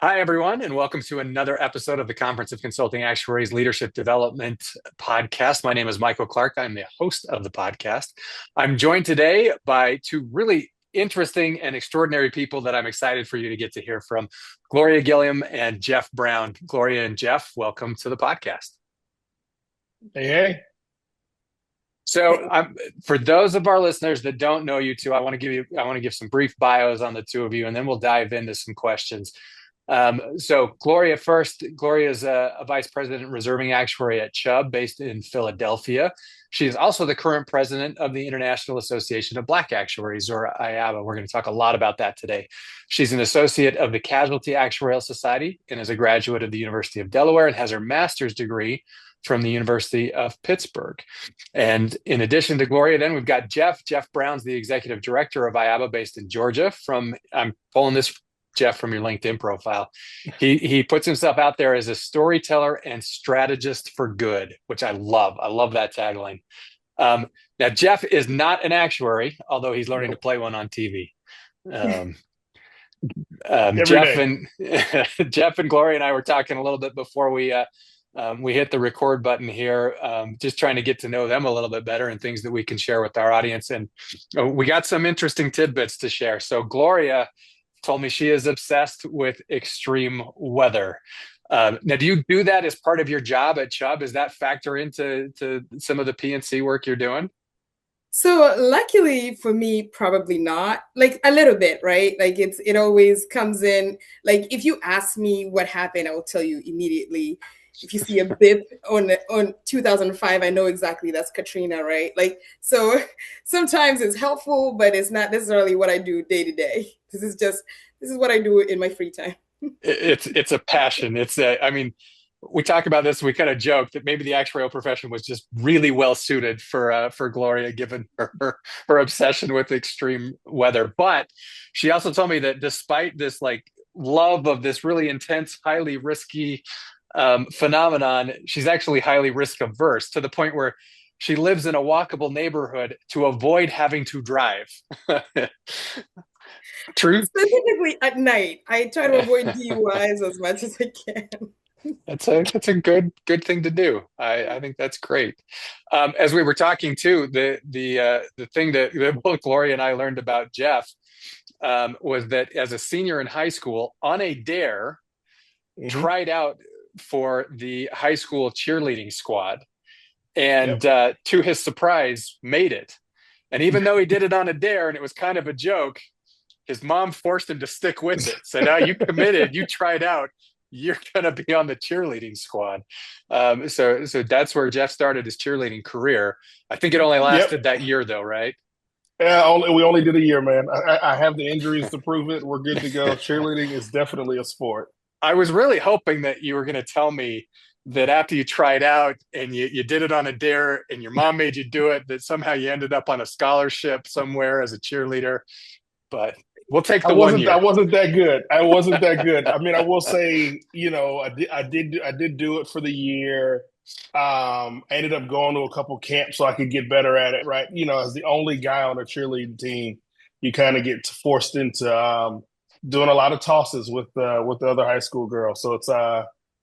Hi, everyone, and welcome to another episode of the Conference of Consulting Actuaries Leadership Development Podcast. My name is Michael Clark. I'm the host of the podcast. I'm joined today by two really interesting and extraordinary people that I'm excited for you to get to hear from, Gloria Gilliam and Jeff Brown. Gloria and Jeff, welcome to the podcast. Hey, hey. So, for those of our listeners that don't know you two, I want to give some brief bios on the two of you, and then we'll dive into some questions. So Gloria first. Gloria is a vice president reserving actuary at Chubb based in Philadelphia. She is also the current president of the International Association of Black Actuaries, or IABA. We're going to talk a lot about that today. She's an associate of the Casualty Actuarial Society and is a graduate of the University of Delaware and has her master's degree from the University of Pittsburgh. And in addition to Gloria, then we've got Jeff. Jeff Brown's the executive director of IABA based in Georgia. I'm pulling this, Jeff, from your LinkedIn profile. He puts himself out there as a storyteller and strategist for good, which I love. I love that tagline. Now, Jeff is not an actuary, although he's learning to play one on TV. Every Jeff day. and Jeff and Gloria and I were talking a little bit before we hit the record button here, just trying to get to know them a little bit better and things that we can share with our audience. And we got some interesting tidbits to share. So Gloria told me she is obsessed with extreme weather. Now, do you do that as part of your job at Chubb? Does that factor into some of the P&C work you're doing? So luckily for me, probably not. Like a little bit, right? Like it always comes in. Like if you ask me what happened, I will tell you immediately. If you see a bip on 2005, I know exactly that's Katrina, right? Like so sometimes it's helpful, but it's not necessarily what I do day to day. This is what I do in my free time. It's a passion. I mean, we talk about this. We kind of joke that maybe the actuarial profession was just really well suited for Gloria, given her obsession with extreme weather. But she also told me that despite this like love of this really intense, highly risky phenomenon, she's actually highly risk averse to the point where she lives in a walkable neighborhood to avoid having to drive. True. Specifically at night, I try to avoid DUIs as much as I can. That's a good thing to do. I think that's great. As we were talking too, the thing that both Gloria and I learned about Jeff was that as a senior in high school, on a dare, tried out for the high school cheerleading squad, and Yep. to his surprise, made it. And even though he did it on a dare and it was kind of a joke, his mom forced him to stick with it. So now you committed, you tried out, you're going to be on the cheerleading squad. So that's where Jeff started his cheerleading career. I think it only Yep. lasted that year, though, right? Yeah, we only did a year, man. I have the injuries to prove it. We're good to go. Cheerleading is definitely a sport. I was really hoping that you were going to tell me that after you tried out and you did it on a dare and your mom made you do it, that somehow you ended up on a scholarship somewhere as a cheerleader. But we'll take I the one wasn't. I year. wasn't that good. I wasn't that good. I mean, I will say, I did do it for the year. I ended up going to a couple camps so I could get better at it. Right. As the only guy on a cheerleading team, you kind of get forced into doing a lot of tosses with the other high school girls. So it's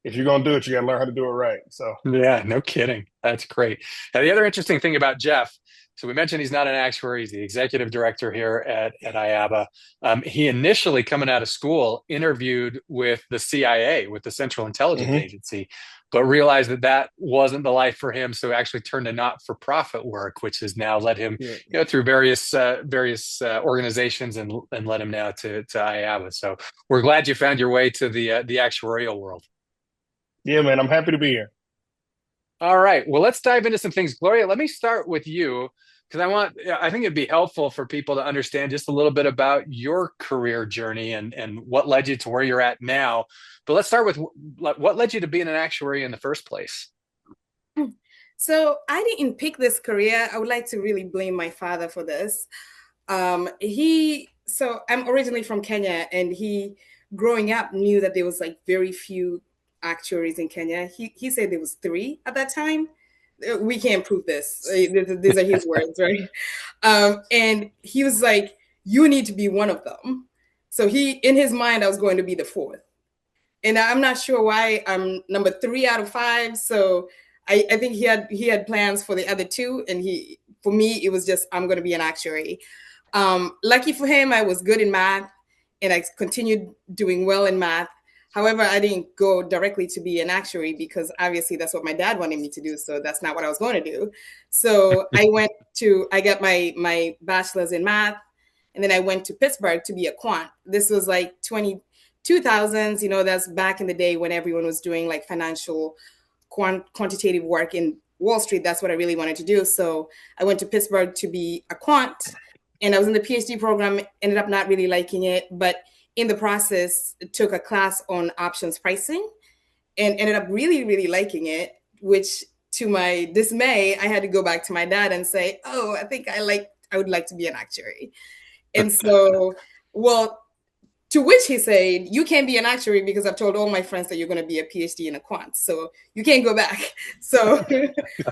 if you're gonna do it, you gotta learn how to do it right. So Yeah, no kidding. That's great. Now, the other interesting thing about Jeff, so we mentioned he's not an actuary, he's the executive director here at IABA. He initially, coming out of school, interviewed with the CIA, with the Central Intelligence mhm. Agency, but realized that that wasn't the life for him. So actually turned to not-for-profit work, which has now led him, Yeah. through various organizations and led him now to IABA. So we're glad you found your way to the actuarial world. Yeah, man, I'm happy to be here. All right. Well, let's dive into some things. Gloria, let me start with you because I think it'd be helpful for people to understand just a little bit about your career journey and what led you to where you're at now. But let's start with what led you to being an actuary in the first place. So I didn't pick this career. I would like to really blame my father for this. So I'm originally from Kenya, and he, growing up, knew that there was like very few actuaries in Kenya. He said there was three at that time. We can't prove this. These are his words, right? And he was like, "You need to be one of them." So in his mind, I was going to be the fourth. and I'm not sure why I'm number 3 out of 5. So I think he had plans for the other two, and for me it was just I'm going to be an actuary. Lucky for him, I was good in math, and I continued doing well in math. However, I didn't go directly to be an actuary because obviously that's what my dad wanted me to do. So that's not what I was going to do. So I got my bachelor's in math, and then I went to Pittsburgh to be a quant. This was like 2000s, that's back in the day when everyone was doing like financial quantitative work in Wall Street. That's what I really wanted to do. So I went to Pittsburgh to be a quant, and I was in the PhD program, ended up not really liking it, but in the process, took a class on options pricing and ended up really, really liking it, which to my dismay, I had to go back to my dad and say, oh, I think I would like to be an actuary. And so, well, to which he said, you can't be an actuary because I've told all my friends that you're going to be a PhD in a quant. So you can't go back. So,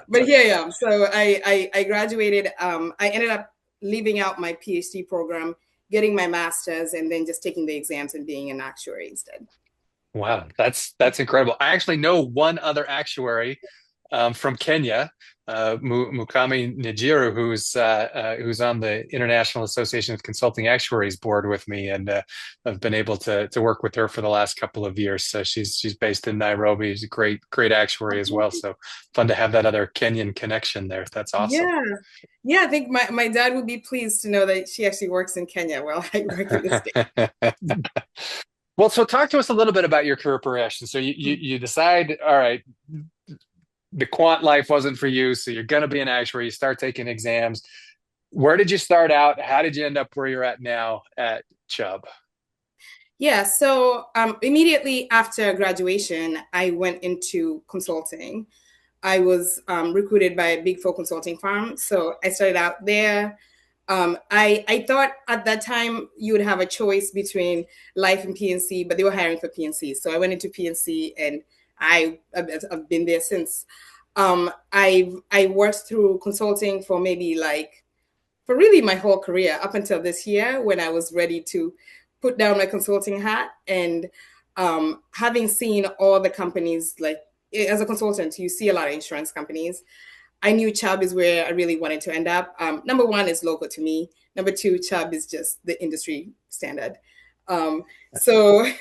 but here I am. So I graduated. I ended up leaving out my PhD program, getting my master's, and then just taking the exams and being an actuary instead. Wow, that's incredible. I actually know one other actuary from Kenya, Mukami Nijiru, who's on the International Association of Consulting Actuaries board with me, and I've been able to work with her for the last couple of years. So she's based in Nairobi. She's a great actuary as well. So fun to have that other Kenyan connection there. That's awesome. Yeah, I think my dad would be pleased to know that she actually works in Kenya while I work in the States. Well, so talk to us a little bit about your career progression. So you decide, all right, the quant life wasn't for you, so you're going to be an actuary. You start taking exams. Where did you start out? How did you end up where you're at now at Chubb? Yeah, so immediately after graduation, I went into consulting. I was recruited by a Big Four consulting firm, so I started out there. I thought at that time you would have a choice between life and PNC, but they were hiring for PNC, so I went into PNC, and I've been there since. I worked through consulting for maybe for really my whole career up until this year when I was ready to put down my consulting hat. And having seen all the companies, like as a consultant, you see a lot of insurance companies. I knew Chubb is where I really wanted to end up. Number one is local to me. Number two, Chubb is just the industry standard. So, You're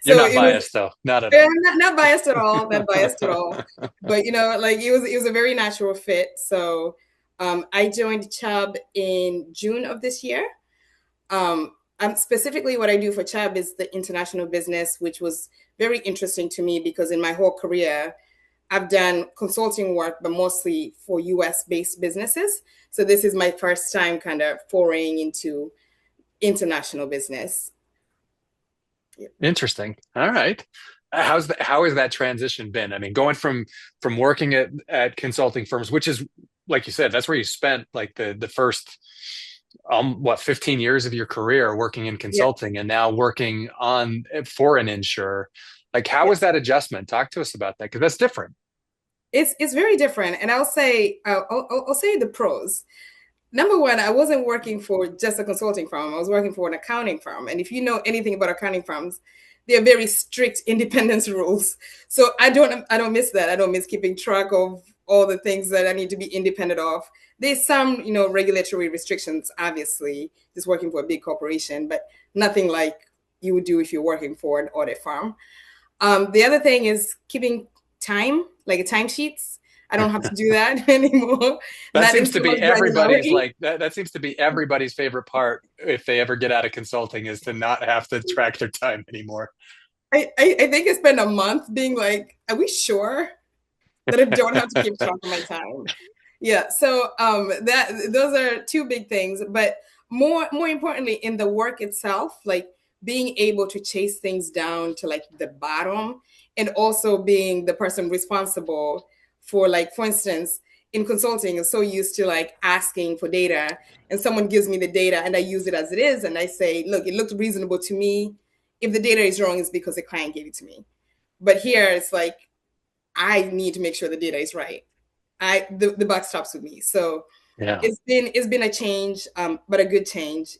so not it biased, was though. Not at all. not biased at all. Not biased at all. But like it was a very natural fit. So, I joined Chubb in June of this year. Specifically, what I do for Chubb is the international business, which was very interesting to me because in my whole career, I've done consulting work, but mostly for US based businesses. So this is my first time kind of foraying into international business. Yeah. Interesting. All right. How has that transition been? I mean, going from working at consulting firms, which is like you said, that's where you spent like the first 15 years of your career working in Yeah. consulting, and now working for an insurer. Like, how Yeah. was that adjustment? Talk to us about that, because that's different. It's very different, and I'll say the pros. Number one, I wasn't working for just a consulting firm. I was working for an accounting firm, and if you know anything about accounting firms, they are very strict independence rules. So I don't miss that. I don't miss keeping track of all the things that I need to be independent of. There's some regulatory restrictions, obviously, just working for a big corporation, but nothing like you would do if you're working for an audit firm. The other thing is keeping time, like timesheets. I don't have to do that anymore. That Not in seems to so be much everybody's granularity. like that seems to be everybody's favorite part if they ever get out of consulting, is to not have to track their time anymore. I think I spent a month being like, are we sure that I don't have to keep track of my time? Yeah. So that those are two big things. But more importantly, in the work itself, like being able to chase things down to like the bottom, and also being the person responsible for, like, for instance, in consulting, I'm so used to like asking for data, and someone gives me the data and I use it as it is, and I say, look, it looked reasonable to me. If the data is wrong, it's because the client gave it to me. But here it's like I need to make sure the data is right. The buck stops with me. So Yeah. it's been a change, but a good change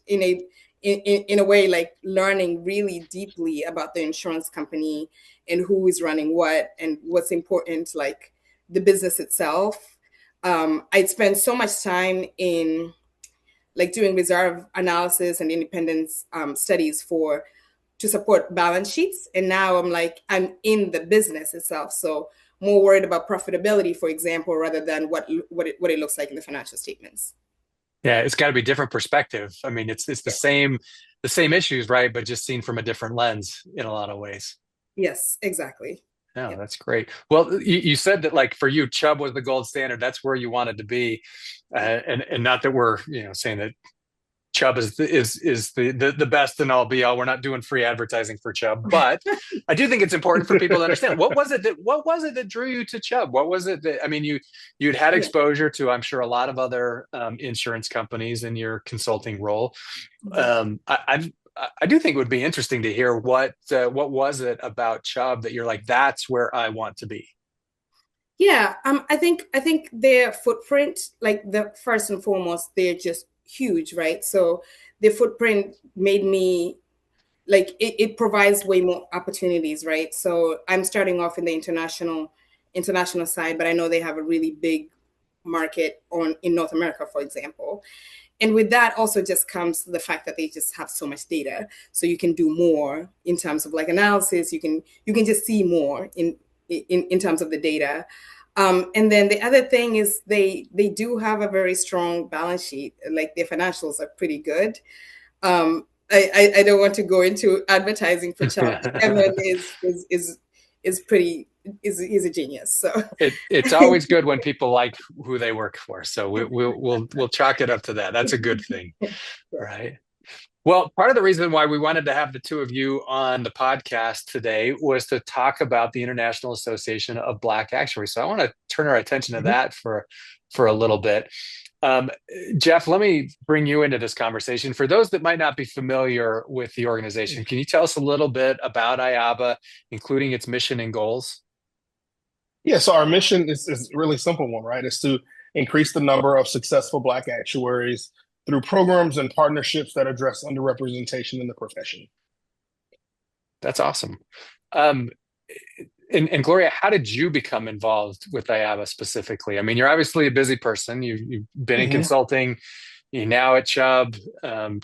in a way, like learning really deeply about the insurance company and who is running what and what's important, like the business itself. I'd spend so much time in like doing reserve analysis and independence studies to support balance sheets. And now I'm in the business itself. So more worried about profitability, for example, rather than what it looks like in the financial statements. Yeah, it's got to be different perspective. I mean, it's the same issues, right? But just seen from a different lens in a lot of ways. Yes, exactly. No, Yeah. that's great. Well, you said that like for you, Chubb was the gold standard. That's where you wanted to be, and not that we're saying that Chubb is the best and all be all. We're not doing free advertising for Chubb, but I do think it's important for people to understand what was it that drew you to Chubb? What was it that I mean you'd had Yeah. exposure to, I'm sure, a lot of other insurance companies in your consulting role. Yeah. I do think it would be interesting to hear what was it about Chubb that you're like, that's where I want to be. Yeah, I think their footprint, like the first and foremost, they're just huge, right? So their footprint made me like it provides way more opportunities, right? So I'm starting off in the international side, but I know they have a really big market on in North America, for example. And with that also just comes the fact that they just have so much data, so you can do more in terms of like analysis. You can just see more in terms of the data. And then the other thing is they do have a very strong balance sheet. Like their financials are pretty good. I don't want to go into advertising for Chubb. Kevin is pretty is a genius. So It's always good when people like who they work for. So we'll chalk it up to that. That's a good thing, right? Well, part of the reason why we wanted to have the two of you on the podcast today was to talk about the International Association of Black Actuaries. So I want to turn our attention to that for a little bit. Um, Jeff, let me bring you into this conversation. For those that might not be familiar with the organization, can you tell us a little bit about IABA, including its mission and goals? Yeah, so our mission is a really simple one, right? It's to increase the number of successful Black actuaries through programs and partnerships that address underrepresentation in the profession. That's awesome. Um, and Gloria, how did you become involved with IABA specifically? I mean, you're obviously a busy person. You've been in Mhm. consulting. You're now at Chubb,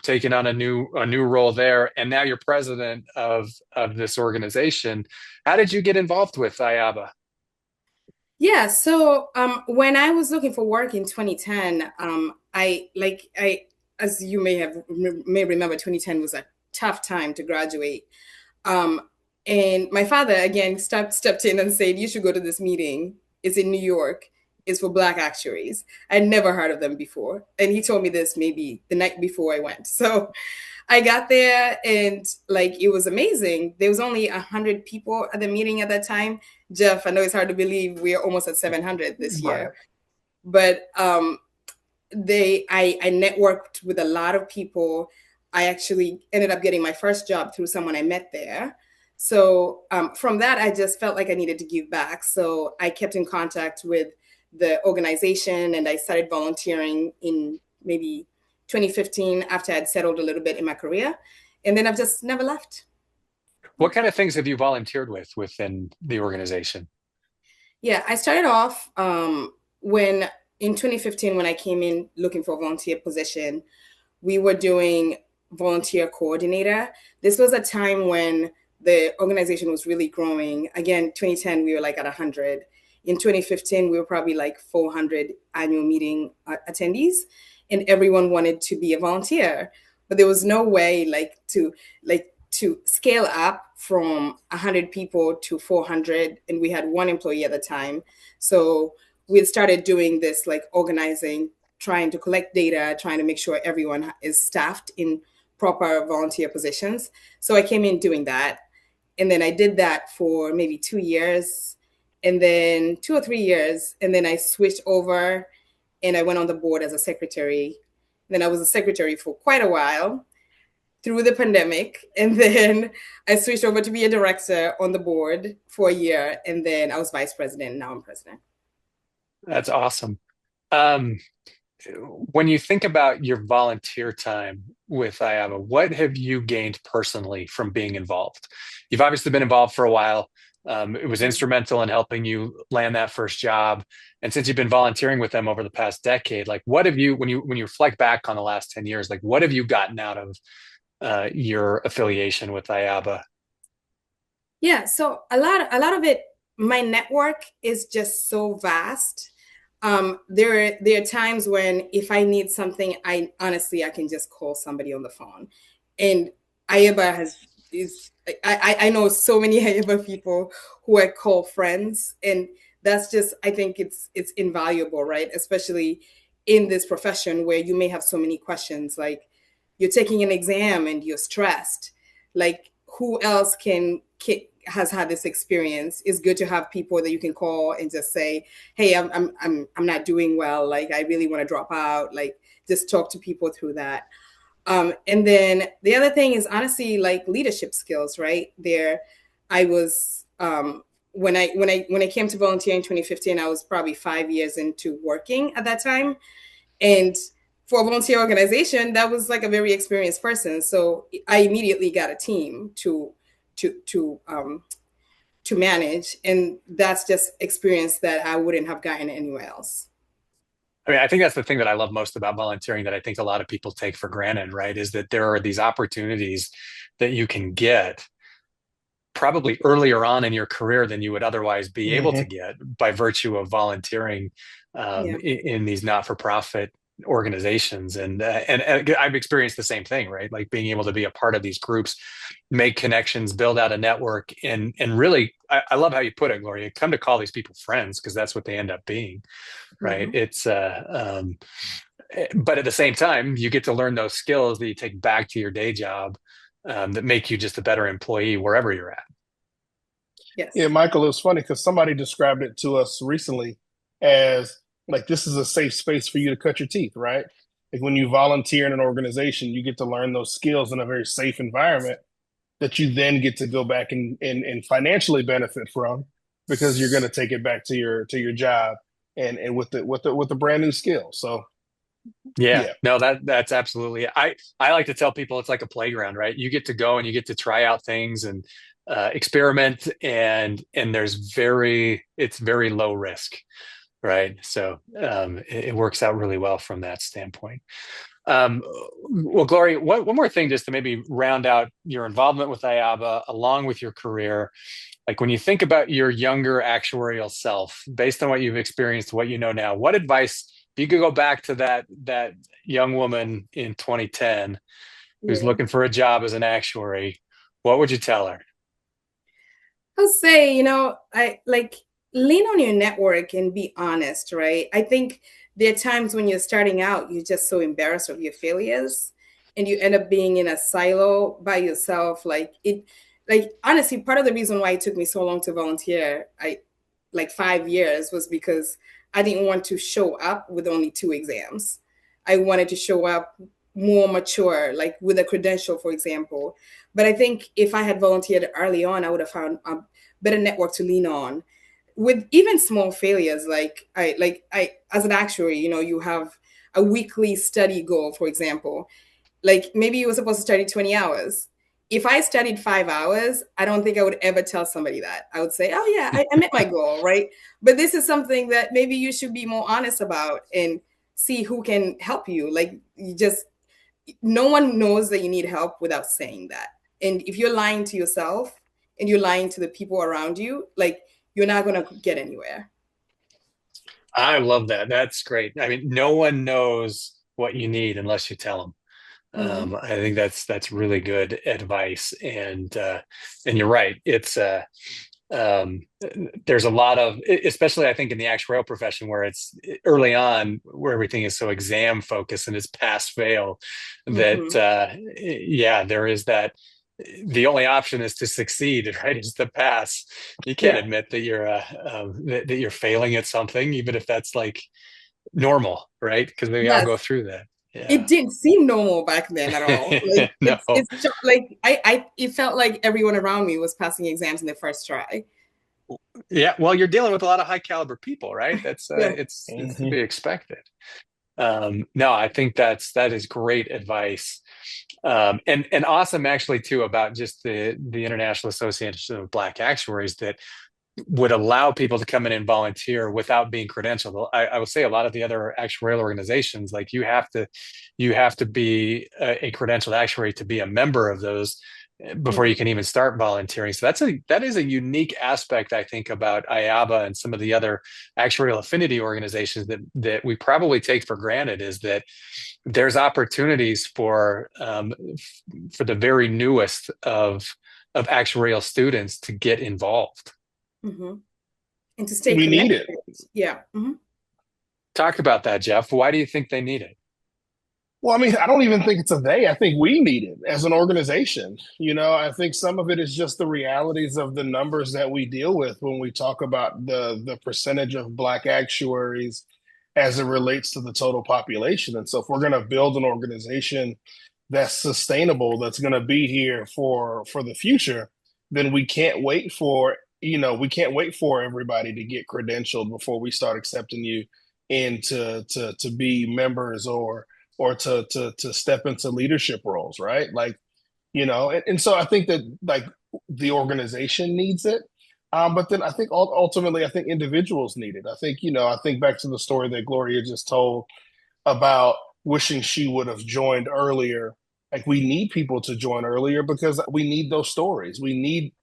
taking on a new role there, and now you're president of this organization. How did you get involved with IABA? yeah, so when I was looking for work in 2010, I as you may remember, 2010 was a tough time to graduate. Um, and my father again stepped in and said, "You should go to this meeting. It's in New York. It's for Black actuaries." I'd never heard of them before, and he told me this maybe the night before I went. So I got there and like it was amazing. There was only 100 people at the meeting at that time. Jeff, I know it's hard to believe we're almost at 700 this Right. year, but I networked with a lot of people. I actually ended up getting my first job through someone I met there. So from that, I just felt like I needed to give back. So I kept in contact with the organization and I started volunteering in maybe 2015 after I'd settled a little bit in my career. And then I've just never left. What kind of things have you volunteered with within the organization? Yeah, I started off when in 2015 when I came in looking for a volunteer position. We were doing volunteer coordinator. This was a time when the organization was really growing. Again, 2010 we were like at 100. In 2015 we were probably like 400 annual meeting attendees, and everyone wanted to be a volunteer, but there was no way to scale up from 100 people to 400, and we had one employee at the time. So we started doing this, like organizing, trying to collect data, trying to make sure everyone is staffed in proper volunteer positions. So I came in doing that. And then I did that for maybe 2 years, and then 2 or 3 years. And then I switched over and I went on the board as a secretary. Then I was a secretary for quite a while through the pandemic. And then I switched over to be a director on the board for a year. And then I was vice president. And now I'm president. That's awesome. Um, when you think about your volunteer time with IABA, what have you gained personally from being involved? You've obviously been involved for a while. It was instrumental in helping you land that first job. And since you've been volunteering with them over the past decade, like what have you, when you reflect back on the last 10 years, like what have you gotten out of your affiliation with IABA? Yeah, so a lot of it, my network is just so vast. There are times when if I need something, I honestly I can just call somebody on the phone, and IABA has is I know so many IABA people who I call friends, and that's just I think it's invaluable, right? Especially in this profession where you may have so many questions, like you're taking an exam and you're stressed, like who else has had this experience. It's good to have people that you can call and just say, hey, I'm not doing well, like I really want to drop out, like just talk to people through that. And then the other thing is honestly like leadership skills, right? There I was when I came to volunteer in 2015, I was probably 5 years into working at that time. And for a volunteer organization, that was like a very experienced person. So I immediately got a team to to um, to manage, and that's just experience that I wouldn't have gotten anywhere else. I mean, I think that's the thing that I love most about volunteering that I think a lot of people take for granted, right? Is that there are these opportunities that you can get probably earlier on in your career than you would otherwise be able to Hmm. get by virtue of volunteering Yeah. in these not-for-profit organizations. And I've experienced the same thing, right? Like being able to be a part of these groups, make connections, build out a network, and really, I love how you put it, Gloria. Come to call these people friends because that's what they end up being, right? Hmm. But at the same time, you get to learn those skills that you take back to your day job that make you just a better employee wherever you're at. Yeah, Yes. Michael, it was funny because somebody described it to us recently as like this is a safe space for you to cut your teeth, right? Like when you volunteer in an organization, you get to learn those skills in a very safe environment that you then get to go back and financially benefit from because you're going to take it back to your job and with the brand new skill. So Yeah, yeah. no, that's absolutely. I like to tell people it's like a playground, right? You get to go and you get to try out things and experiment, and it's very low risk, right? So it works out really well from that standpoint. Um, well, Gloria, one more thing just to maybe round out your involvement with IABA along with your career. Like when you think about your younger actuarial self, based on what you've experienced, what you know now, what advice, if you could go back to that young woman in 2010 who's Yeah. looking for a job as an actuary, what would you tell her? I'll say, I like lean on your network and be honest, right? I think there are times when you're starting out, you're just so embarrassed of your failures and you end up being in a silo by yourself. Like honestly, part of the reason why it took me so long to volunteer, like 5 years, was because I didn't want to show up with only two exams. I wanted to show up more mature, like with a credential, for example. But I think if I had volunteered early on, I would have found a better network to lean on. With even small failures, like I as an actuary, you have a weekly study goal, for example. Like maybe you were supposed to study 20 hours. If I studied 5 hours, I don't think I would ever tell somebody that. I would say, oh, yeah, I met my goal, right? But this is something that maybe you should be more honest about and see who can help you. Like, no one knows that you need help without saying that. And if you're lying to yourself and you're lying to the people around you, like, you're not going to get anywhere. I love that. That's great. I mean, no one knows what you need unless you tell them. Mm-hmm. I think that's really good advice, and you're right. Um, there's a lot of, especially I think in the actuarial profession where it's early on, where everything is so exam focused and it's pass fail, that Mm-hmm. yeah, there is that. The only option is to succeed, right? Is to pass. You can't Yeah. admit that that you're failing at something, even if that's like normal, right? Because we all Yes. go through that. Yeah. It didn't seem normal back then at all. Like No. like I it felt like everyone around me was passing exams in their first try. Yeah. Well, you're dealing with a lot of high caliber people, right? Yeah. It's to be expected. No, I think that is great advice. And awesome actually too about just the International Association of Black Actuaries that would allow people to come in and volunteer without being credentialed. I will say a lot of the other actuarial organizations, like you have to be a credentialed actuary to be a member of those before you Mhm. can even start volunteering. So that is a unique aspect, I think, about IABA and some of the other actuarial affinity organizations that we probably take for granted is that there's opportunities for the very newest of actuarial students to get involved. Mhm. And to stay We need it. connected. Yeah. Mhm. Talk about that, Jeff. Why do you think they need it? Well, I mean, I don't even think it's a they. I think we need it as an organization. I think some of it is just the realities of the numbers that we deal with when we talk about the percentage of Black actuaries as it relates to the total population. And so, if we're going to build an organization that's sustainable, that's going to be here for the future, then we can't wait for everybody to get credentialed before we start accepting you in to be members or to step into leadership roles, right? Like, and so I think that like the organization needs it. But then I think ultimately, I think individuals need it. I think back to the story that Gloria just told about wishing she would have joined earlier. Like we need people to join earlier because we need those stories. We need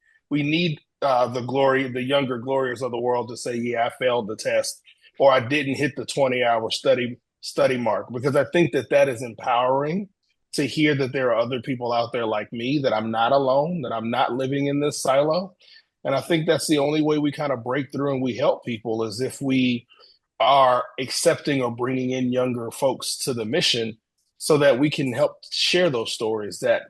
the younger Glorias of the world to say, "Yeah, I failed the test," or "I didn't hit the 20-hour study mark," because I think that is empowering to hear that there are other people out there like me, that I'm not alone, that I'm not living in this silo. And I think that's the only way we kind of break through and we help people is if we are accepting or bringing in younger folks to the mission so that we can help share those stories that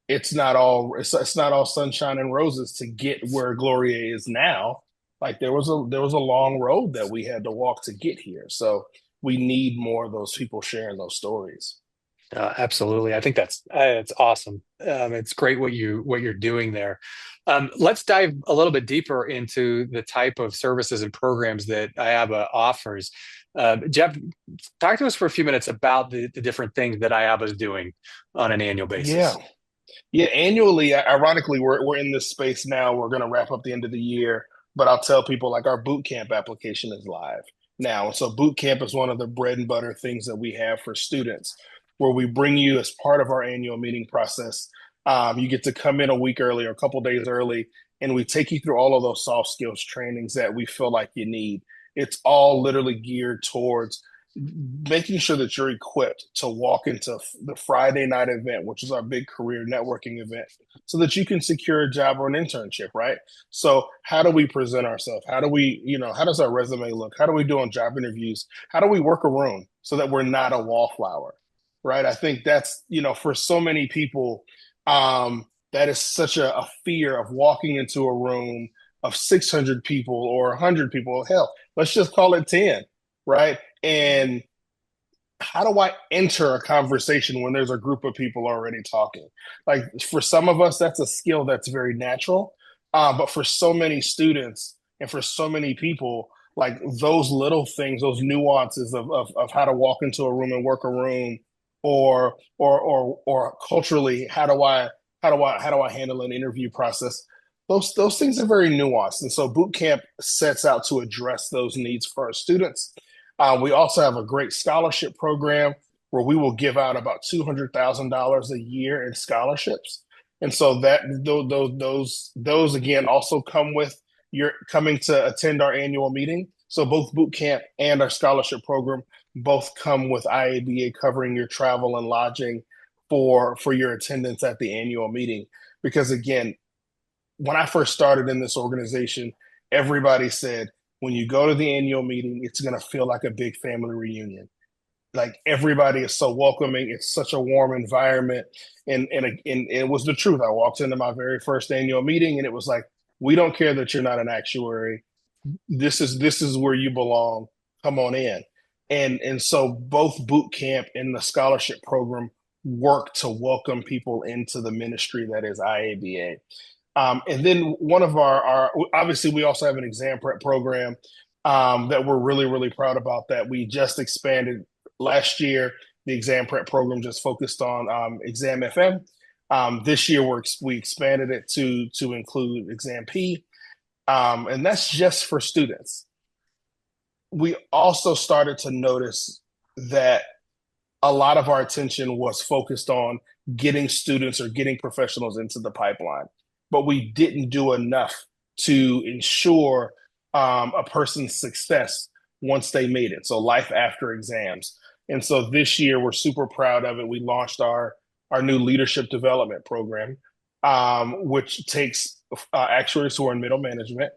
it's not all sunshine and roses to get where Gloria is now. Like there was a long road that we had to walk to get here. So we need more of those people sharing those stories. Absolutely. I think that's it's awesome. It's great what you're doing there. Let's dive a little bit deeper into the type of services and programs that IABA offers. Jeff, talk to us for a few minutes about the different things that IABA is doing on an annual Yeah. basis. Yeah, annually, ironically, we're in this space now. We're going to wrap up the end of the year, but I'll tell people like our boot camp application is live now. And so boot camp is one of the bread and butter things that we have for students, where we bring you as part of our annual meeting process. You get to come in a week early or a couple days early, and we take you through all of those soft skills trainings that we feel like you need. It's all literally geared towards making sure that you're equipped to walk into the Friday night event, which is our big career networking event, so that you can secure a job or an internship, right? So, how do we present ourselves? How does our resume look? How do we do on job interviews? How do we work a room so that we're not a wallflower, right? I think that's, for so many people, that is such a fear of walking into a room of 600 people or 100 people. Hell, let's just call it 10, right? And how do I enter a conversation when there's a group of people already talking? Like for some of us, that's a skill that's very natural. But for so many students and for so many people, like those little things, those nuances of how to walk into a room and work a room, or culturally, how do I handle an interview process? Those things are very nuanced, and so boot camp sets out to address those needs for our students. We also have a great scholarship program where we will give out about $200,000 a year in scholarships, and so that those again also come with your coming to attend our annual meeting. So both boot camp and our scholarship program both come with IABA covering your travel and lodging for your attendance at the annual meeting. Because again, when I first started in this organization, everybody said, when you go to the annual meeting, it's going to feel like a big family reunion. Like everybody is so welcoming. It's such a warm environment. And it was the truth. I walked into my very first annual meeting and it was like, we don't care that you're not an actuary. This is where you belong. Come on in. And so both boot camp and the scholarship program work to welcome people into the ministry that is IABA. And then one of our obviously we also have an exam prep program that we're really, really proud about that we just expanded last year, the exam prep program just focused on exam FM. This year, we expanded it to include exam P, and that's just for students. We also started to notice that a lot of our attention was focused on getting students or getting professionals into the pipeline, but we didn't do enough to ensure a person's success once they made it. So life after exams. And so this year, we're super proud of it. We launched our new leadership development program, which takes actuaries who are in middle management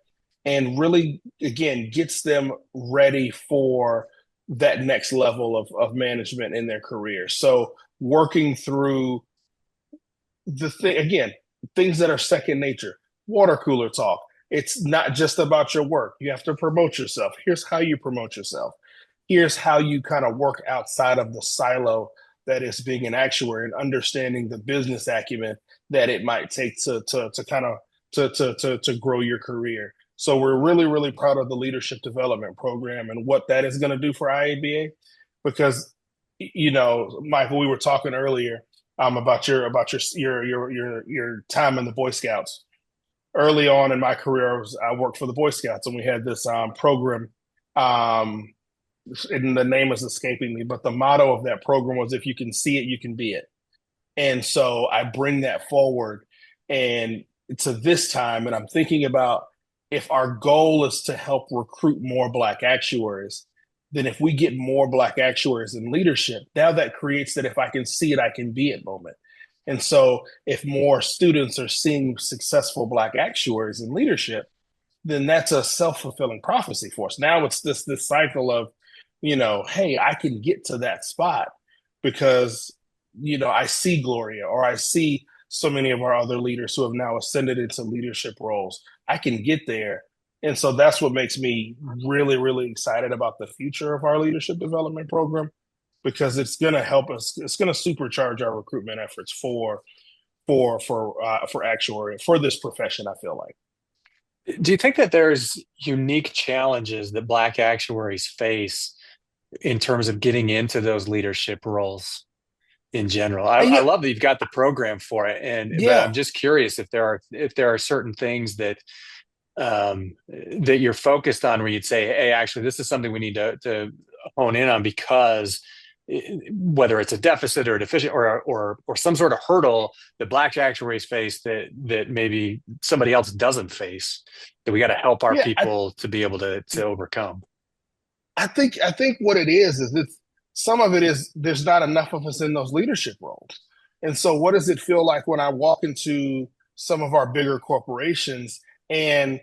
and really, again, gets them ready for that next level of management in their career. So working through the thing, again, things that are second nature, water cooler talk. It's not just about your work. You have to promote yourself. Here's how you promote yourself. Here's how you kind of work outside of the silo that is being an actuary and understanding the business acumen that it might take to kind of to grow your career. So we're really, really proud of the leadership development program and what that is going to do for IABA, because, you know, Michael, we were talking earlier about your time in the Boy Scouts. Early on in my career, I worked for the Boy Scouts, and we had this program. And the name is escaping me, but the motto of that program was, "If you can see it, you can be it." And so I bring that forward and to this time, and I'm thinking about, if our goal is to help recruit more Black actuaries, then if we get more Black actuaries in leadership, now that creates that if I can see it, I can be it moment. And so if more students are seeing successful Black actuaries in leadership, then that's a self-fulfilling prophecy for us. Now it's this cycle of, you know, hey, I can get to that spot because, you know, I see Gloria, or I see so many of our other leaders who have now ascended into leadership roles. I can get there. And so that's what makes me really, really excited about the future of our leadership development program, because it's going to help us. It's going to supercharge our recruitment efforts for actuary, for this profession, I feel like. Do you think that there's unique challenges that Black actuaries face in terms of getting into those leadership roles in general? I Yeah, love that you've got the program for it, but yeah, I'm just curious if there are certain things that that you're focused on where you'd say, hey, actually, this is something we need to hone in on, because whether it's a deficit or a deficient or some sort of hurdle that Black actuaries face that maybe somebody else doesn't face, that we got to help our yeah. people to be able to overcome. I think what it is it's some of it is there's not enough of us in those leadership roles. And so what does it feel like when I walk into some of our bigger corporations and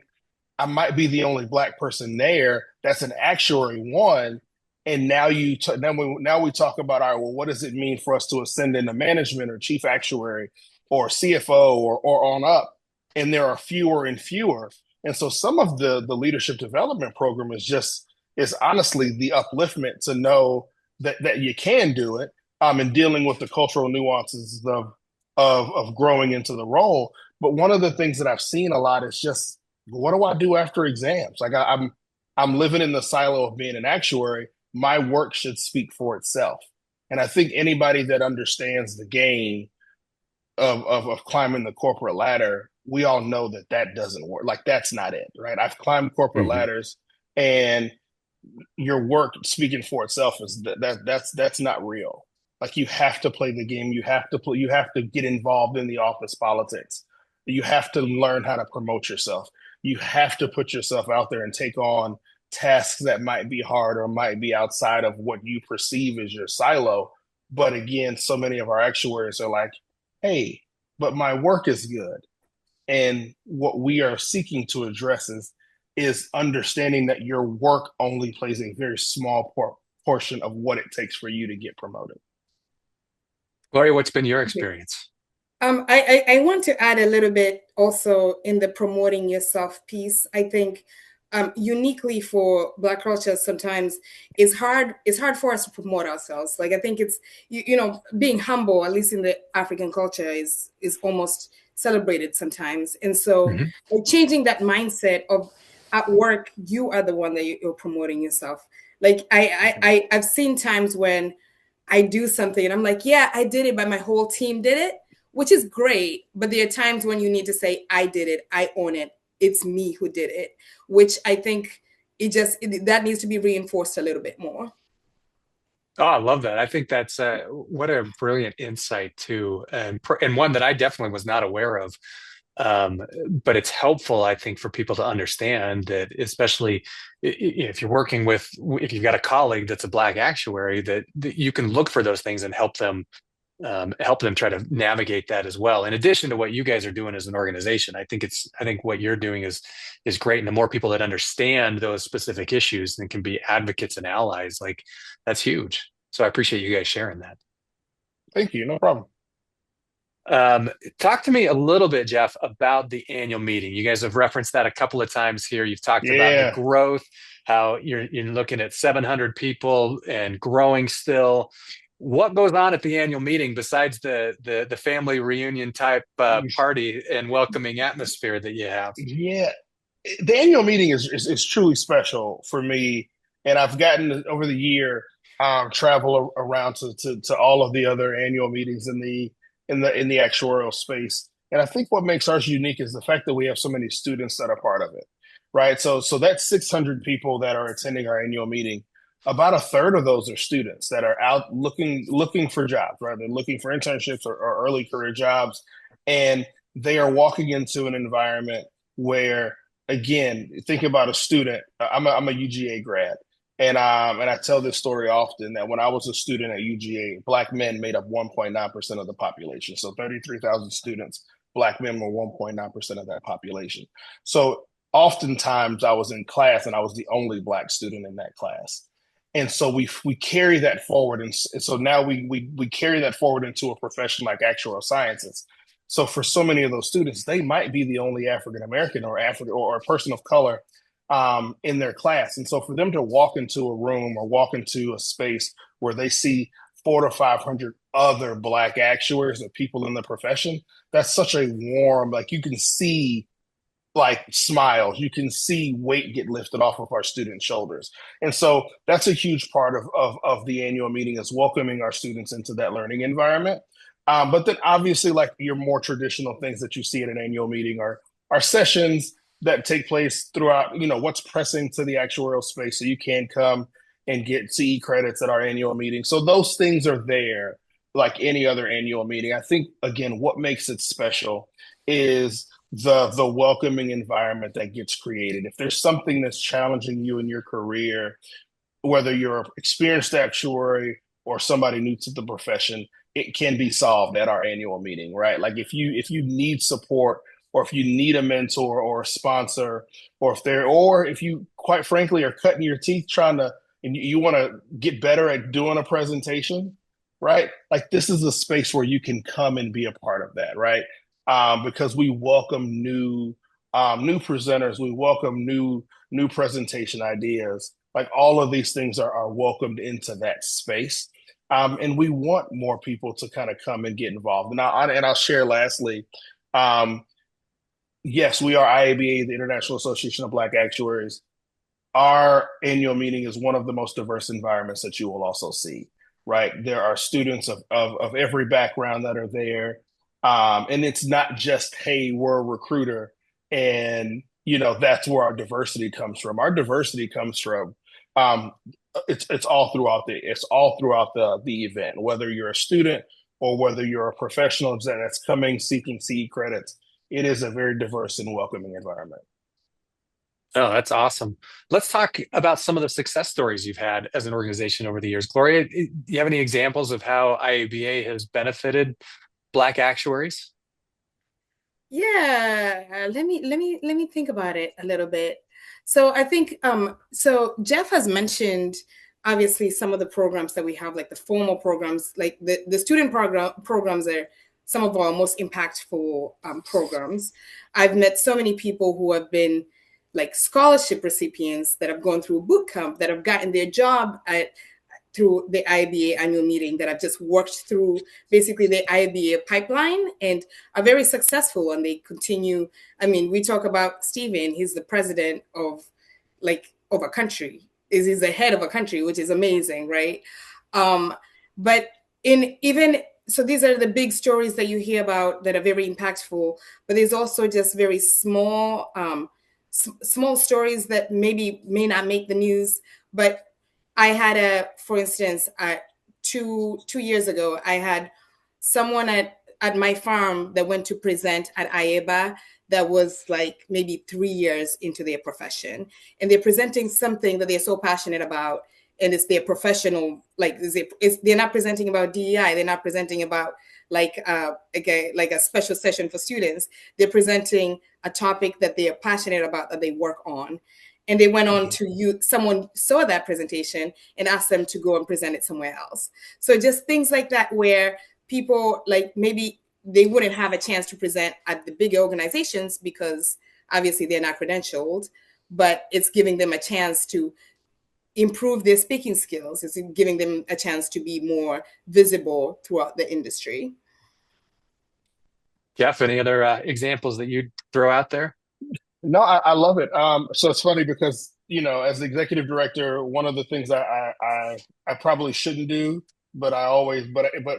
I might be the only Black person there that's an actuary one, and now now we talk about, all right, well, what does it mean for us to ascend into management or chief actuary or CFO or on up? And there are fewer and fewer. And so some of the leadership development program is honestly the upliftment to know that you can do it, and dealing with the cultural nuances of growing into the role. But one of the things that I've seen a lot is just, what do I do after exams? Like I'm living in the silo of being an actuary. My work should speak for itself. And I think anybody that understands the game of climbing the corporate ladder, we all know that doesn't work. Like, that's not it, right? I've climbed corporate Mm-hmm. ladders, and your work speaking for itself is that's not real. Like, you have to play the game. You have to get involved in the office politics. You have to learn how to promote yourself. You have to put yourself out there and take on tasks that might be hard or might be outside of what you perceive as your silo. But again, so many of our actuaries are like, hey, but my work is good. And what we are seeking to address is understanding that your work only plays a very small portion of what it takes for you to get promoted. Gloria, what's been your experience? I want to add a little bit also in the promoting yourself piece. I think uniquely for Black culture, sometimes it's hard for us to promote ourselves. Like, I think it's you know, being humble, at least in the African culture, is almost celebrated sometimes. And so Mm-hmm. like, changing that mindset of, at work you are the one that you're promoting yourself. Like I've seen times when I do something and I'm like, yeah, I did it, but my whole team did it, which is great. But there are times when you need to say, I did it, I own it, it's me who did it, which I think that needs to be reinforced a little bit more. Oh, I love that. I think that's what a brilliant insight too, and one that I definitely was not aware of. Um, but it's helpful, I think, for people to understand that, especially if you're working with, if you've got a colleague that's a Black actuary, that you can look for those things and help them try to navigate that as well. In addition to what you guys are doing as an organization, I think what you're doing is great. And the more people that understand those specific issues and can be advocates and allies, like that's huge. So I appreciate you guys sharing that. Thank you. No problem. Talk to me a little bit, Jeff, about the annual meeting. You guys have referenced that a couple of times here. You've talked about the Yeah. growth, how you're looking at 700 people and growing still. What goes on at the annual meeting besides the family reunion type party and welcoming atmosphere that you have? Yeah. The annual meeting is truly special for me, and I've gotten over the year travel around to all of the other annual meetings in the actuarial space. And I think what makes ours unique is the fact that we have so many students that are part of it, right? So that's 600 people that are attending our annual meeting. About a third of those are students that are out looking for jobs, right? They're looking for internships or early career jobs, and they are walking into an environment where, again, think about a student. I'm a UGA grad, and I tell this story often that when I was a student at UGA, Black men made up 1.9% of the population. So 33,000 students, Black men were 1.9% of that population. So oftentimes I was in class and I was the only Black student in that class. And so we carry that forward, and so now we carry that forward into a profession like actuarial sciences. So for so many of those students, they might be the only African American or African or a person of color in their class. And so for them to walk into a room or walk into a space where they see 400 to 500 other Black actuaries or people in the profession, that's such a warm, like you can see like smiles, you can see weight get lifted off of our students' shoulders. And so that's a huge part of the annual meeting, is welcoming our students into that learning environment. But then obviously, like your more traditional things that you see at an annual meeting are sessions that take place throughout, what's pressing to the actuarial space. So you can come and get CE credits at our annual meeting. So those things are there like any other annual meeting. I think, again, what makes it special is the welcoming environment that gets created. If there's something that's challenging you in your career, whether you're an experienced actuary or somebody new to the profession, it can be solved at our annual meeting, right? Like if you need support, or if you need a mentor or a sponsor, or if you quite frankly are cutting your teeth trying to, and you want to get better at doing a presentation, right? Like this is a space where you can come and be a part of that, right? Because we welcome new presenters, we welcome new presentation ideas. Like all of these things are welcomed into that space. And we want more people to kind of come and get involved. And I'll share lastly, yes, we are IABA, the International Association of Black Actuaries. Our annual meeting is one of the most diverse environments that you will also see, right? There are students of every background that are there. And it's not just, hey, we're a recruiter and, that's where our diversity comes from. Our diversity comes from, it's all throughout the event, whether you're a student or whether you're a professional that's coming seeking CE credits. It is a very diverse and welcoming environment. Oh, that's awesome. Let's talk about some of the success stories you've had as an organization over the years. Gloria, do you have any examples of how IABA has benefited Black actuaries? Yeah, let me think about it a little bit. So I think so Jeff has mentioned obviously some of the programs that we have, like the formal programs, like the student programs are some of our most impactful programs. I've met so many people who have been like scholarship recipients that have gone through boot camp, that have gotten their job through the IABA annual meeting, that have just worked through basically the IABA pipeline and are very successful, and they continue. I mean, we talk about Stephen, he's the president of a country. is the head of a country, which is amazing, right? But in even so, these are the big stories that you hear about that are very impactful. But there's also just very small, small stories that maybe may not make the news. But I had for instance, 2 years ago, I had someone at my farm that went to present at IABA that was like maybe 3 years into their profession, and they're presenting something that they're so passionate about, and it's their professional, like they're not presenting about DEI, they're not presenting about like a special session for students. They're presenting a topic that they are passionate about, that they work on, and they went on to someone saw that presentation and asked them to go and present it somewhere else. So just things like that, where people, like, maybe they wouldn't have a chance to present at the bigger organizations because obviously they're not credentialed, but it's giving them a chance to improve their speaking skills. It's giving them a chance to be more visible throughout the industry. Jeff, any other examples that you'd throw out there? No, I love it. So it's funny because, as the executive director, one of the things I probably shouldn't do, but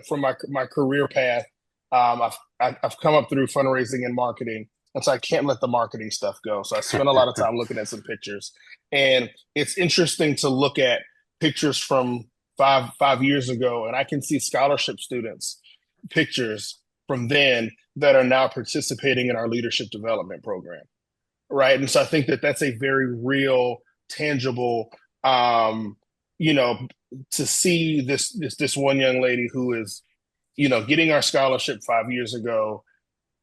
from my career path, I've come up through fundraising and marketing, and so I can't let the marketing stuff go. So I spent a lot of time looking at some pictures, and it's interesting to look at pictures from five years ago, and I can see scholarship students pictures from then that are now participating in our leadership development program. Right. And so I think that that's a very real, tangible, to see this one young lady who is, getting our scholarship 5 years ago,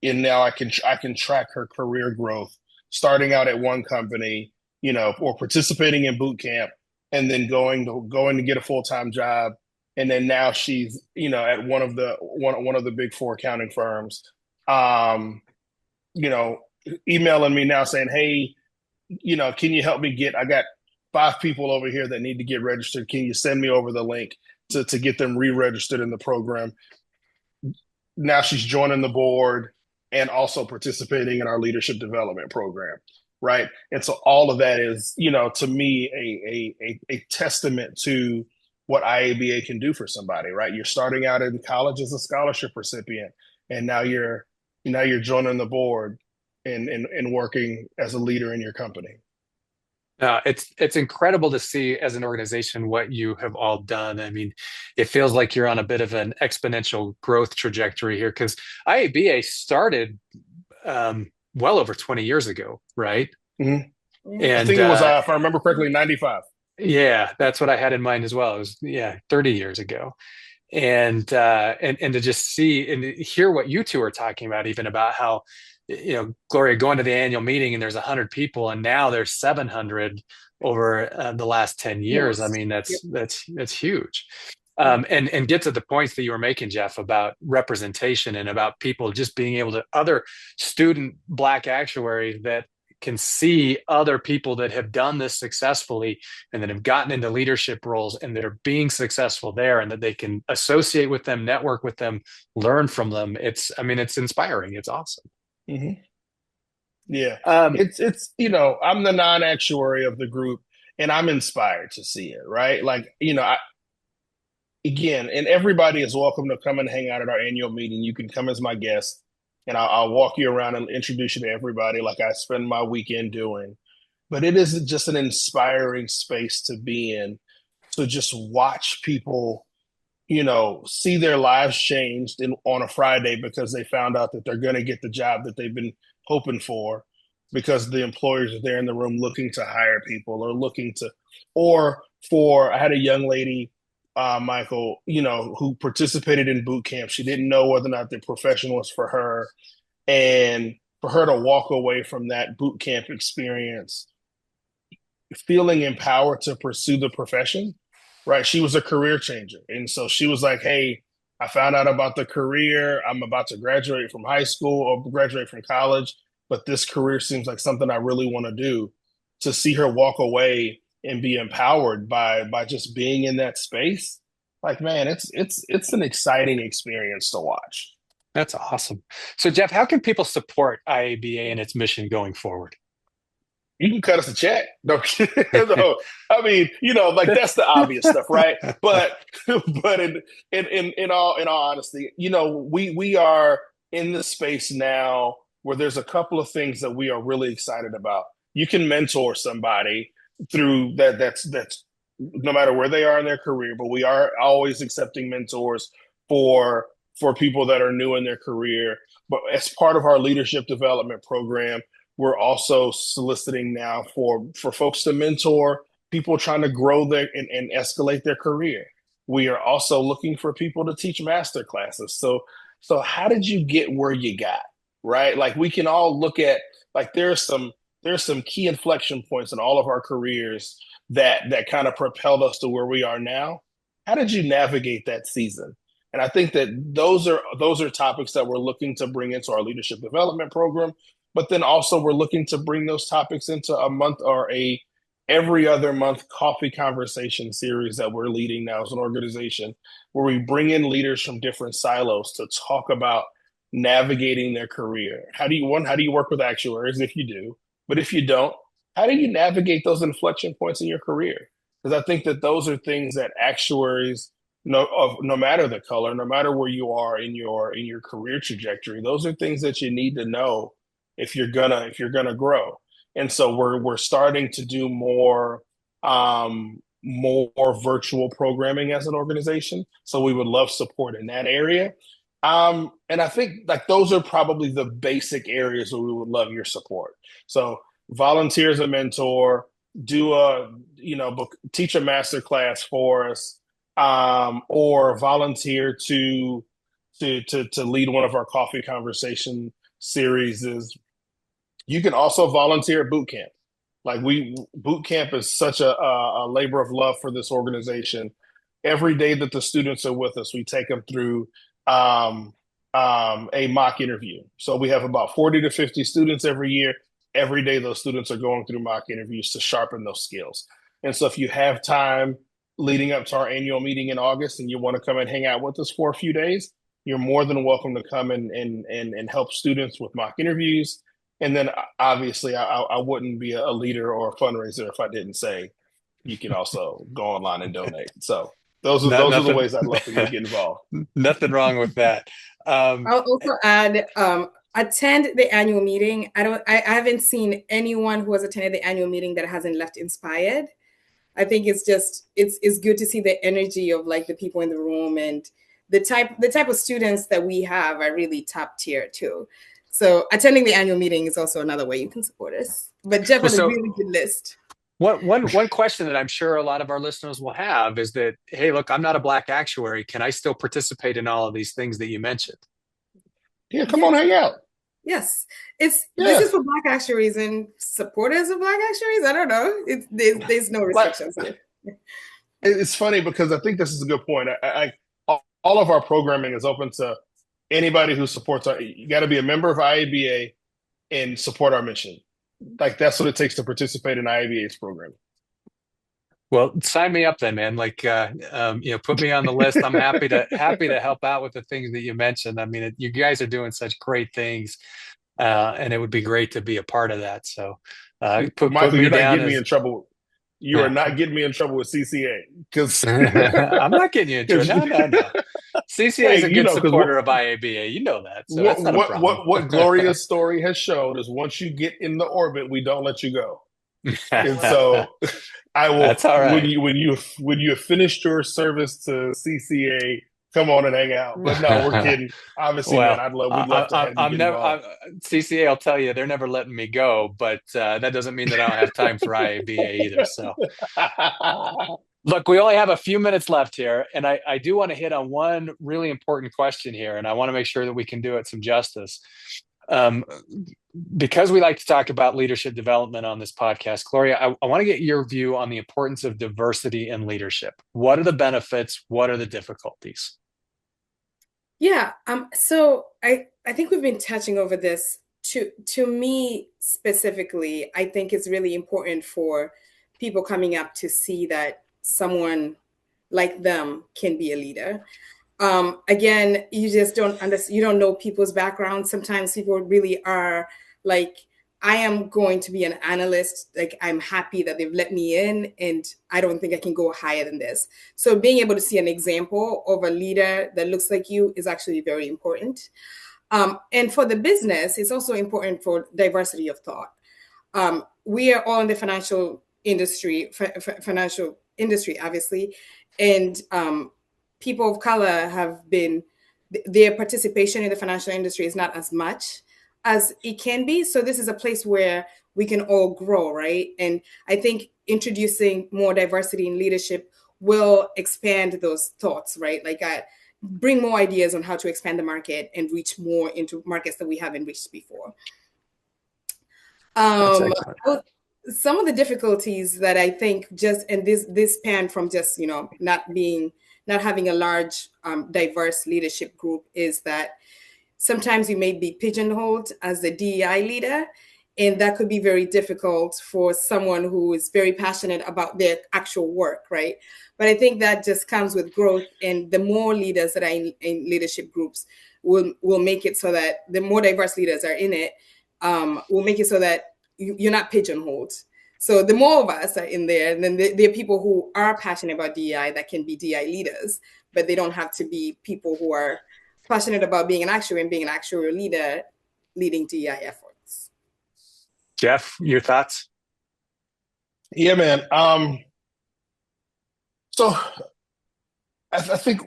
and now I can track her career growth, starting out at one company, or participating in boot camp, and then going to get a full-time job, and then now she's, at one of the big four accounting firms. Emailing me now saying, hey, can you help me I got 5 people over here that need to get registered. Can you send me over the link to get them re-registered in the program? Now she's joining the board and also participating in our leadership development program. Right. And so all of that is, to me, a testament to what IABA can do for somebody. Right. You're starting out in college as a scholarship recipient, and now you're joining the board and working as a leader in your company. It's incredible to see as an organization what you have all done. I mean, it feels like you're on a bit of an exponential growth trajectory here, because IABA started well over 20 years ago, right? Mm-hmm. And I think it was, if I remember correctly, 95. Yeah, that's what I had in mind as well. It was 30 years ago. And to just see and hear what you two are talking about, even about how, Gloria, going to the annual meeting and there's 100 people, and now there's 700 over the last 10 years. Yes. I mean, that's huge. And get to the points that you were making, Jeff, about representation and about people just being able to, other student Black actuaries that can see other people that have done this successfully and that have gotten into leadership roles and that are being successful there, and that they can associate with them, network with them, learn from them. It's inspiring. It's awesome. Mm-hmm. Yeah. It's I'm the non-actuary of the group, and I'm inspired to see it, right? Like, again, and everybody is welcome to come and hang out at our annual meeting. You can come as my guest, and I'll walk you around and introduce you to everybody like I spend my weekend doing. But it is just an inspiring space to be in, to just watch people, see their lives changed on a Friday because they found out that they're going to get the job that they've been hoping for, because the employers are there in the room looking to hire people, I had a young lady, Michael, who participated in boot camp. She didn't know whether or not the profession was for her. And for her to walk away from that boot camp experience feeling empowered to pursue the profession, right? She was a career changer. And so she was like, hey, I found out about the career. I'm about to graduate from high school or graduate from college, but this career seems like something I really want to do. To see her walk away and be empowered by just being in that space, like, man, it's an exciting experience to watch. That's awesome. So, Jeff, how can people support IABA and its mission going forward? you can cut us a check. No, no. I mean, like that's the obvious stuff, right? But but in all honesty, we are in the space now where there's a couple of things that we are really excited about. You can mentor somebody through that. That's no matter where they are in their career, but we are always accepting mentors for people that are new in their career. But as part of our leadership development program, we're also soliciting now for folks to mentor people trying to grow and escalate their career. We are also looking for people to teach master classes. So how did you get where you got? Right? Like we can all look at, like there's some key inflection points in all of our careers that kind of propelled us to where we are now. How did you navigate that season? And I think that those are topics that we're looking to bring into our leadership development program. But then also we're looking to bring those topics into a month or every other month coffee conversation series that we're leading now as an organization, where we bring in leaders from different silos to talk about navigating their career. How do you work with actuaries if you do? But if you don't, how do you navigate those inflection points in your career? Because I think that those are things that actuaries, no matter the color, no matter where you are in your career trajectory, those are things that you need to know if you're gonna grow. And so we're starting to do more virtual programming as an organization. So we would love support in that area. And I think like those are probably the basic areas where we would love your support. So volunteer as a mentor, teach a master class for us, or volunteer to lead one of our coffee conversation series. You can also volunteer at boot camp. Like boot camp is such a labor of love for this organization. Every day that the students are with us, we take them through a mock interview. So we have about 40 to 50 students every year. Every day those students are going through mock interviews to sharpen those skills. And so if you have time leading up to our annual meeting in August and you want to come and hang out with us for a few days, you're more than welcome to come and help students with mock interviews. And then obviously I wouldn't be a leader or a fundraiser if I didn't say you can also go online and donate. So those are the ways I'd love for you to get involved. Nothing wrong with that. I'll also add, attend the annual meeting. I haven't seen anyone who has attended the annual meeting that hasn't left inspired. I think it's good to see the energy of like the people in the room, and the type of students that we have are really top tier too. So attending the annual meeting is also another way you can support us. But Jeff has a really good list. One question that I'm sure a lot of our listeners will have is that, hey, look, I'm not a Black actuary. Can I still participate in all of these things that you mentioned? Yeah, come on, hang out. Yes, this is for Black actuaries and supporters of Black actuaries. I don't know. There's no restrictions here. It's funny because I think this is a good point. All of our programming is open to anybody who supports you got to be a member of IABA and support our mission. Like that's what it takes to participate in IABA's program. Well, sign me up then, man. Like, put me on the list. I'm happy to help out with the things that you mentioned. I mean, you guys are doing such great things, and it would be great to be a part of that. So, Michael, you're not getting me in trouble. You are not getting me in trouble with CCA because I'm not getting you in trouble. No. CCA is a good supporter of IABA. You know that. So that's not a problem. What Gloria's story has shown is once you get in the orbit, we don't let you go. And so I will. That's all right. When you have finished your service to CCA, come on and hang out. But no, we're kidding. Obviously, man, we'd love to have you get involved. CCA will tell you they're never letting me go, but that doesn't mean that I don't have time for IABA either. So, look, we only have a few minutes left here, and I do want to hit on one really important question here, and I want to make sure that we can do it some justice. Because we like to talk about leadership development on this podcast, Gloria, I want to get your view on the importance of diversity in leadership. What are the benefits? What are the difficulties? Yeah. So I think we've been touching over this. To me specifically, I think it's really important for people coming up to see that someone like them can be a leader. Again, you just don't understand. You don't know people's backgrounds. Sometimes people really are like I am going to be an analyst. Like, I'm happy that they've let me in, and I don't think I can go higher than this. So being able to see an example of a leader that looks like you is actually very important. And for the business, it's also important for diversity of thought. We are all in the financial industry, obviously, and people of color have been, their participation in the financial industry is not as much as it can be. So this is a place where we can all grow, right? And I think introducing more diversity in leadership will expand those thoughts, right? Like, bring more ideas on how to expand the market and reach more into markets that we haven't reached before. That's excellent. Some of the difficulties that I think just, and this span from just, not having a large diverse leadership group, is that sometimes you may be pigeonholed as the DEI leader, and that could be very difficult for someone who is very passionate about their actual work, right? But I think that just comes with growth, and the more leaders that are in leadership groups will make it so that the more diverse leaders are in it, will make it so that you're not pigeonholed. So the more of us are in there, and then there are people who are passionate about DEI that can be DEI leaders, but they don't have to be people who are passionate about being an actuary and being an actuarial leader leading DEI efforts. Jeff, your thoughts? Yeah, man. So I think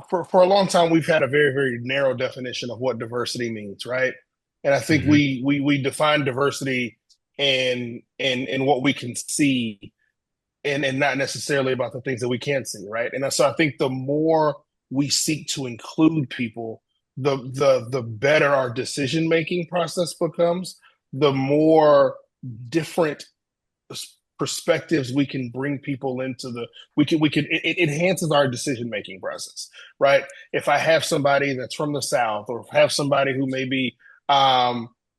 for a long time we've had a very, very narrow definition of what diversity means, right? And I think we define diversity in what we can see, and not necessarily about the things that we can't see, right? And so I think the more we seek to include people, the better our decision making process becomes, the more different perspectives we can bring people into it enhances our decision making process, right? If I have somebody that's from the South, or have somebody who may be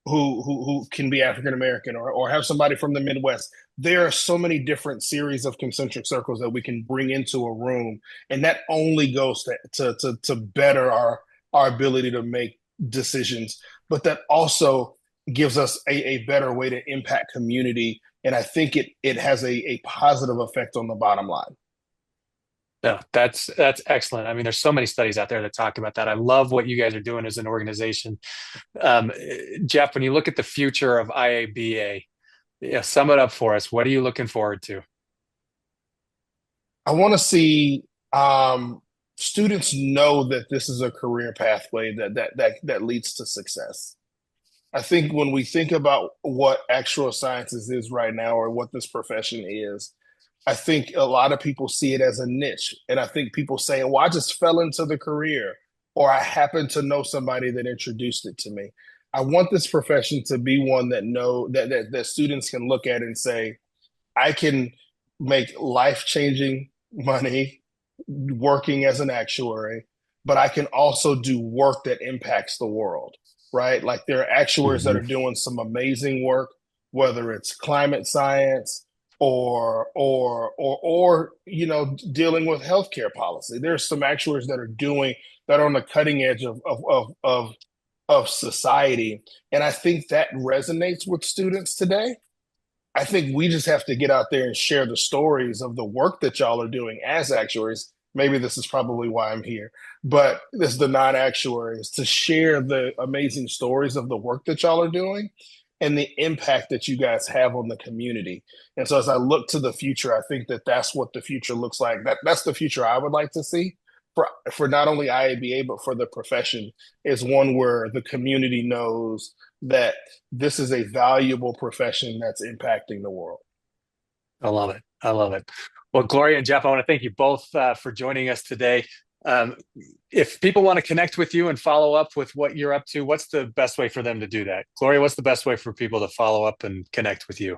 who can be African American, or have somebody from the Midwest, there are so many different series of concentric circles that we can bring into a room, and that only goes to better our ability to make decisions, but that also gives us a better way to impact community. And I think it has a positive effect on the bottom line. No, that's excellent. I mean, there's so many studies out there that talk about that. I love what you guys are doing as an organization. Jeff, when you look at the future of IABA, sum it up for us. What are you looking forward to? I want to see students know that this is a career pathway that leads to success. I think when we think about what actuarial sciences is right now, or what this profession is, I think a lot of people see it as a niche. And I think people say, well, I just fell into the career, or I happen to know somebody that introduced it to me. I want this profession to be one that students can look at and say, I can make life-changing money working as an actuary, but I can also do work that impacts the world, right? Like, there are actuaries that are doing some amazing work, whether it's climate science or dealing with healthcare policy. There's some actuaries that are on the cutting edge of society, and I think that resonates with students today. I think we just have to get out there and share the stories of the work that y'all are doing as actuaries. Maybe this is probably why I'm here, but this is the non-actuaries, to share the amazing stories of the work that y'all are doing and the impact that you guys have on the community. And so as I look to the future, I think that's what the future looks like. That's the future I would like to see for not only IABA, but for the profession, is one where the community knows that this is a valuable profession that's impacting the world. I love it. I love it. Well, Gloria and Jeff, I want to thank you both for joining us today. If people want to connect with you and follow up with what you're up to, what's the best way for them to do that? Gloria, what's the best way for people to follow up and connect with you?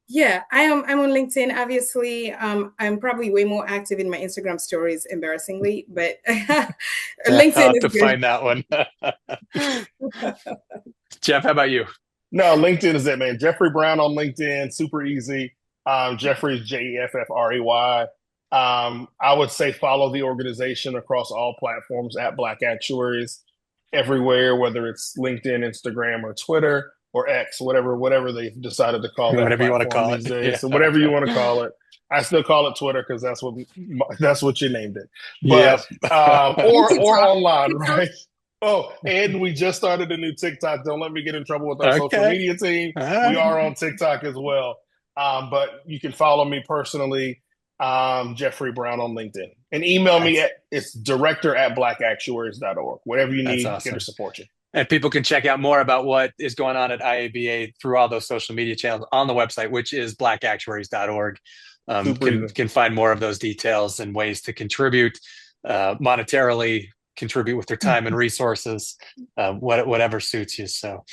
Yeah, I'm on LinkedIn, obviously. I'm probably way more active in my Instagram stories, embarrassingly, but LinkedIn I'll have is to good. find that one. Jeff, how about you? No, LinkedIn is it, man. Jeffrey Brown on LinkedIn, super easy. Jeffrey is Jeffrey. I would say follow the organization across all platforms at Black Actuaries, everywhere, whether it's LinkedIn, Instagram, or Twitter. or X, whatever they've decided to call that Whatever you want to platform call these it. days. Yeah. So whatever you want to call it. I still call it Twitter because that's what you named it. Yep. But or online, right? Oh, and we just started a new TikTok. Don't let me get in trouble with our social Okay. media team. All We right. are on TikTok as well. But you can follow me personally, Jeffrey Brown on LinkedIn, and email me That's at it's director@blackactuaries.org. Whatever you that's need, here to awesome. support you. And people can check out more about what is going on at IABA through all those social media channels on the website, which is blackactuaries.org. Super easy. Can find more of those details and ways to contribute monetarily, contribute with their time and resources, whatever suits you. So,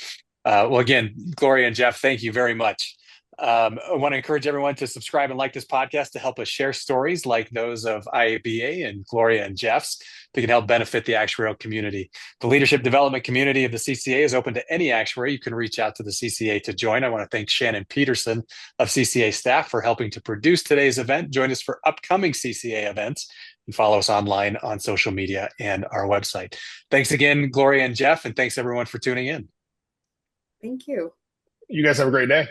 well, again, Gloria and Jeff, thank you very much. I want to encourage everyone to subscribe and like this podcast to help us share stories like those of IABA and Gloria and Jeff's that can help benefit the actuarial community. The leadership development community of the CCA is open to any actuary. You can reach out to the CCA to join. I want to thank Shannon Peterson of CCA staff for helping to produce today's event. Join us for upcoming CCA events and follow us online on social media and our website. Thanks again, Gloria and Jeff, and thanks everyone for tuning in. Thank you. You guys have a great day.